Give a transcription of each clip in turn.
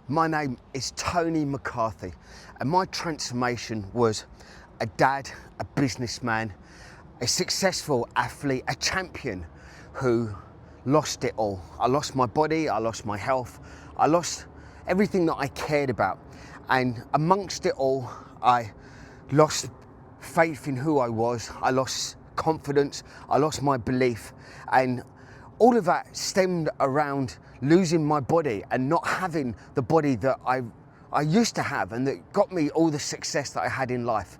My name is Tony McCarthy, and my transformation was a dad, a businessman, a successful athlete, a champion who lost it all. I lost my body, I lost my health, I lost everything that I cared about. And amongst it all, I lost faith in who I was, I lost confidence, I lost my belief, and all of that stemmed around losing my body and not having the body that I used to have and that got me all the success that I had in life.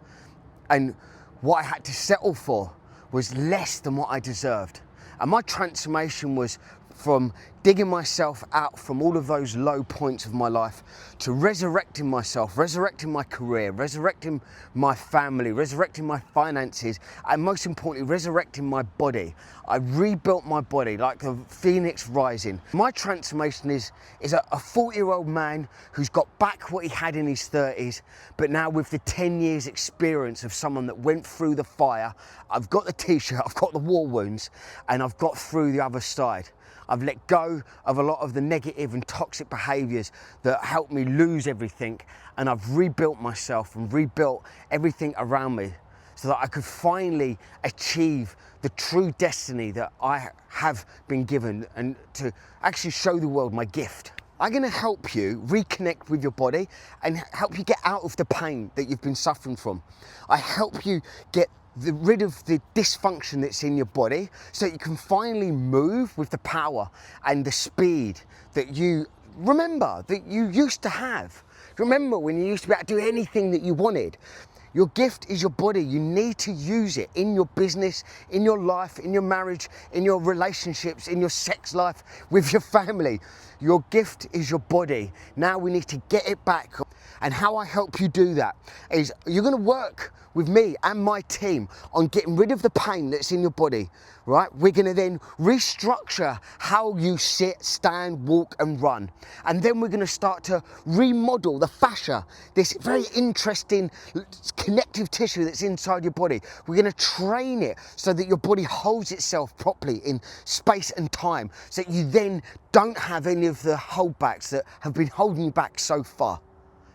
And what I had to settle for was less than what I deserved. And my transformation was from digging myself out from all of those low points of my life to resurrecting myself, resurrecting my career, resurrecting my family, resurrecting my finances, and most importantly, resurrecting my body. I rebuilt my body like the phoenix rising. My transformation is a 40-year-old man who's got back what he had in his 30s, but now with the 10 years experience of someone that went through the fire. I've got the t-shirt, I've got the war wounds, and I've got through the other side. I've let go of a lot of the negative and toxic behaviours that helped me lose everything, and I've rebuilt myself and rebuilt everything around me so that I could finally achieve the true destiny that I have been given and to actually show the world my gift. I'm going to help you reconnect with your body and help you get out of the pain that you've been suffering from. I help you get rid of the dysfunction that's in your body so that you can finally move with the power and the speed that you remember that you used to have. Remember when you used to be able to do anything that you wanted? Your gift is your body. You need to use it in your business, in your life, in your marriage, in your relationships, in your sex life, with your family. Your gift is your body. Now we need to get it back. And how I help you do that is you're going to work with me and my team on getting rid of the pain that's in your body, right? We're going to then restructure how you sit, stand, walk and run. And then we're going to start to remodel the fascia, this very interesting connective tissue that's inside your body. We're going to train it so that your body holds itself properly in space and time, so that you then don't have any of the holdbacks that have been holding you back so far.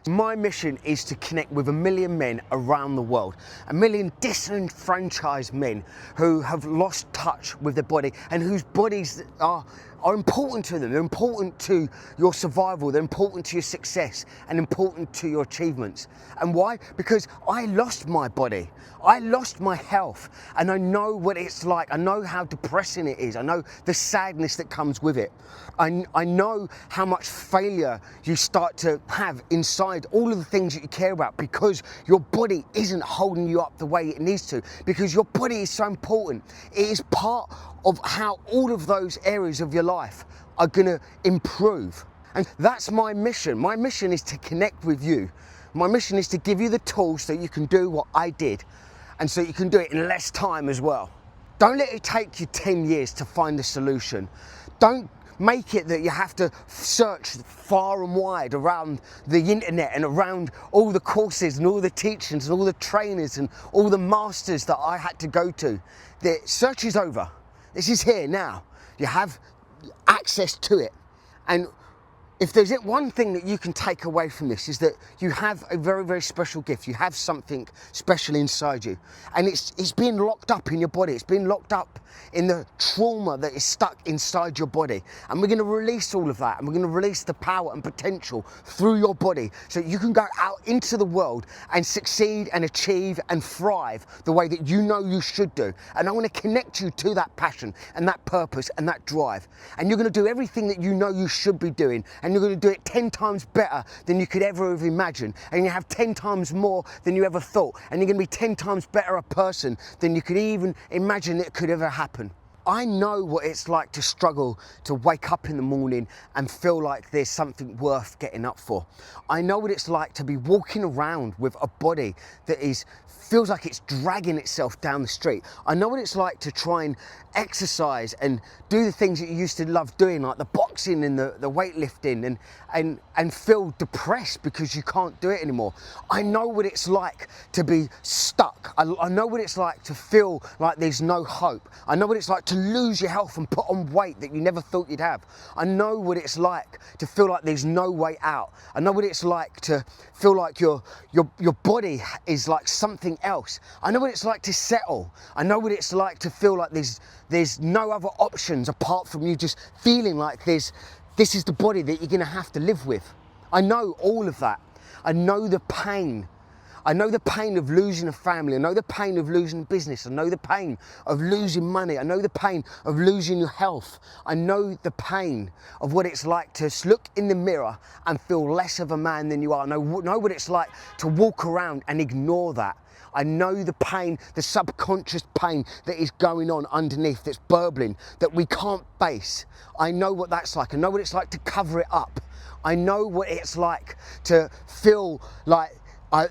My mission is to connect with 1 million men around the world, 1 million disenfranchised men who have lost touch with their body and whose bodies are important to them. They're important to your survival, they're important to your success and important to your achievements. And why? Because I lost my body, I lost my health, and I know what it's like. I know how depressing it is. I know the sadness that comes with it. I know how much failure you start to have inside all of the things that you care about because your body isn't holding you up the way it needs to, because your body is so important. It is part of how all of those areas of your life are going to improve. And that's my mission. My mission is to connect with you. My mission is to give you the tools so you can do what I did, and so you can do it in less time as well. Don't let it take you 10 years to find the solution. Don't make it that you have to search far and wide around the internet and around all the courses and all the teachings and all the trainers and all the masters that I had to go to. The search is over. This is here now. You have access to it. And if there's one thing that you can take away from this, is that you have a very, very special gift. You have something special inside you. And it's being locked up in your body. It's being locked up in the trauma that is stuck inside your body. And we're going to release all of that. And we're going to release the power and potential through your body so that you can go out into the world and succeed and achieve and thrive the way that you know you should do. And I want to connect you to that passion and that purpose and that drive. And you're going to do everything that you know you should be doing. And you're going to do it 10 times better than you could ever have imagined. And you have 10 times more than you ever thought. And you're going to be 10 times better a person than you could even imagine it could ever happen. I know what it's like to struggle to wake up in the morning and feel like there's something worth getting up for. I know what it's like to be walking around with a body that feels like it's dragging itself down the street. I know what it's like to try and exercise and do the things that you used to love doing, like the boxing and the weightlifting, and feel depressed because you can't do it anymore. I know what it's like to be stuck. I know what it's like to feel like there's no hope. I know what it's like to lose your health and put on weight that you never thought you'd have. I know what it's like to feel like there's no way out. I know what it's like to feel like your body is like something else. I know what it's like to settle. I know what it's like to feel like there's no other options apart from you just feeling like this is the body that you're gonna have to live with. I know all of that. I know the pain. I know the pain of losing a family. I know the pain of losing business. I know the pain of losing money. I know the pain of losing your health. I know the pain of what it's like to look in the mirror and feel less of a man than you are. I know what it's like to walk around and ignore that. I know the pain, the subconscious pain that is going on underneath, that's burbling, that we can't face. I know what that's like. I know what it's like to cover it up. I know what it's like to feel like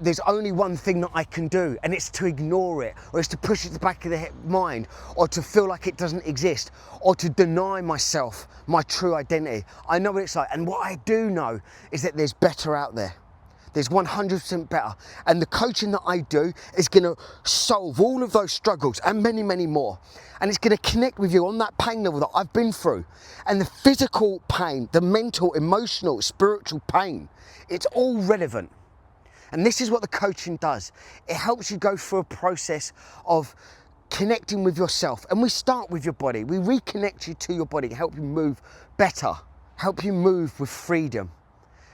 there's only one thing that I can do, and it's to ignore it, or it's to push it to the back of the mind, or to feel like it doesn't exist, or to deny myself my true identity. I know what it's like, and what I do know is that there's better out there. There's 100% better, and the coaching that I do is going to solve all of those struggles and many, many more, and it's going to connect with you on that pain level that I've been through, and the physical pain, the mental, emotional, spiritual pain. It's all relevant. And this is what the coaching does. It helps you go through a process of connecting with yourself. And we start with your body. We reconnect you to your body, help you move better, help you move with freedom.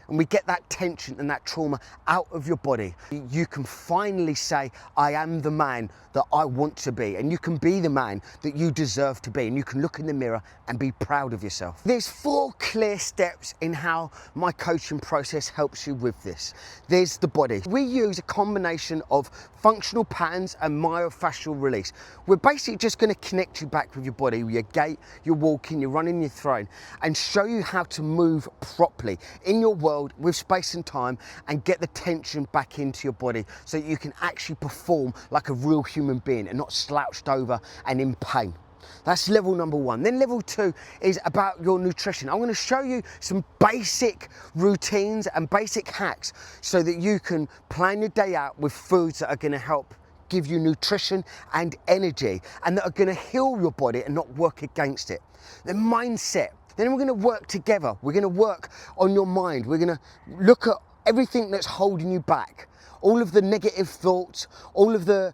And we get that tension and that trauma out of your body. You can finally say, I am the man that I want to be. And you can be the man that you deserve to be. And you can look in the mirror and be proud of yourself. There's 4 clear steps in how my coaching process helps you with this. There's the body. We use a combination of functional patterns and myofascial release. We're basically just going to connect you back with your body, your gait, your walking, your running, your throwing, and show you how to move properly in your world with space and time, and get the tension back into your body so that you can actually perform like a real human being and not slouched over and in pain. That's level number 1. Then level 2 is about your nutrition. I'm going to show you some basic routines and basic hacks so that you can plan your day out with foods that are going to help give you nutrition and energy, and that are going to heal your body and not work against it. The mindset. Then we're going to work together. We're going to work on your mind. We're going to look at everything that's holding you back. All of the negative thoughts, all of the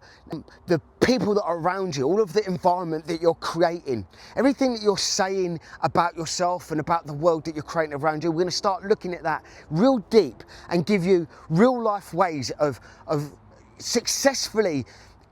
people that are around you, all of the environment that you're creating, everything that you're saying about yourself and about the world that you're creating around you. We're going to start looking at that real deep and give you real life ways of successfully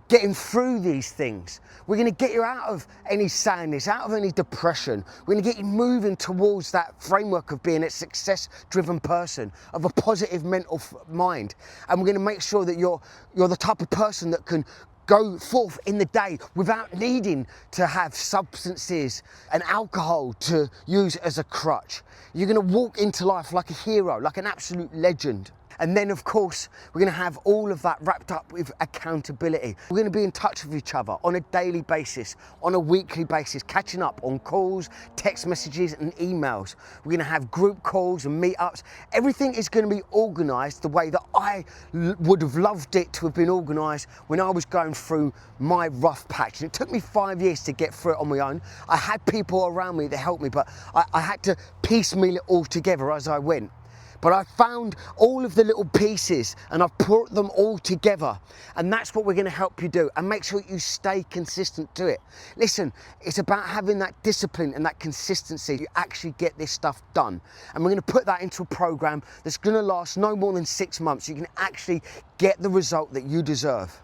getting through these things. We're going to get you out of any sadness, out of any depression. We're going to get you moving towards that framework of being a success-driven person, of a positive mental mind. And we're going to make sure that you're the type of person that can go forth in the day without needing to have substances and alcohol to use as a crutch. You're going to walk into life like a hero, like an absolute legend. And then, of course, we're going to have all of that wrapped up with accountability. We're going to be in touch with each other on a daily basis, on a weekly basis, catching up on calls, text messages and emails. We're going to have group calls and meetups. Everything is going to be organised the way that I would have loved it to have been organised when I was going through my rough patch. And it took me 5 years to get through it on my own. I had people around me that helped me, but I had to piecemeal it all together as I went. But I found all of the little pieces and I've put them all together, and that's what we're going to help you do, and make sure you stay consistent to it. Listen, it's about having that discipline and that consistency. You actually get this stuff done, and we're going to put that into a program that's going to last no more than 6 months. You can actually get the result that you deserve.